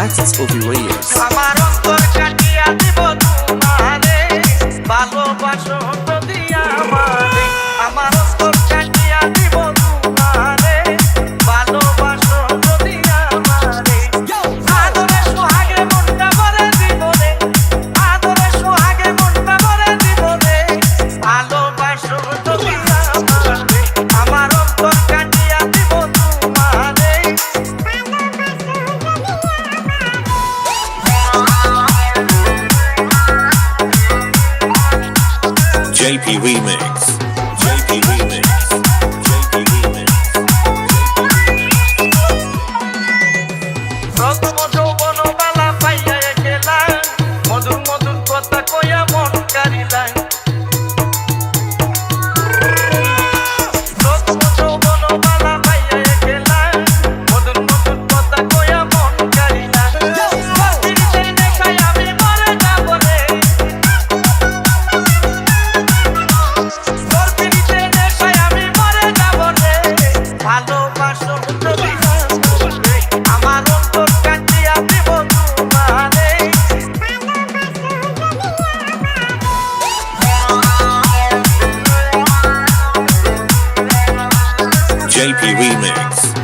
Maxis Ovi Reyes. আমার অন্তর কাটিয়া দিব তোমারে ভালোবাসো যদি আমারে আমার অন্তর কাটিয়া দিব তোমারে ভালোবাসো যদি আমারে আদরে সোহাগে মনটা ভরে দিব রে আদরে সোহাগে মনটা ভরে দিব রে ভালোবাসো যদি আমারে আমার অন্তর কাটিয়া দিব তোমারে JP Remix. JP Remix. JP Remix. প্রথম যৌবন বালা পাইয়া গেলাম মধুর মধুর কথা কইয়া মন কারিলাম প্রথম যৌবন বালা পাইয়া গেলাম মধুর মধুর কথা কইয়া মন কারিলাম প্রতিদিন দেখাই আমি মরে যাব রে প্রতিদিন দেখাই আমি মরে যাব রে ভালোবাসো যদি আমার অন্তর কাটিয়া দিব তোমারে JP Remix.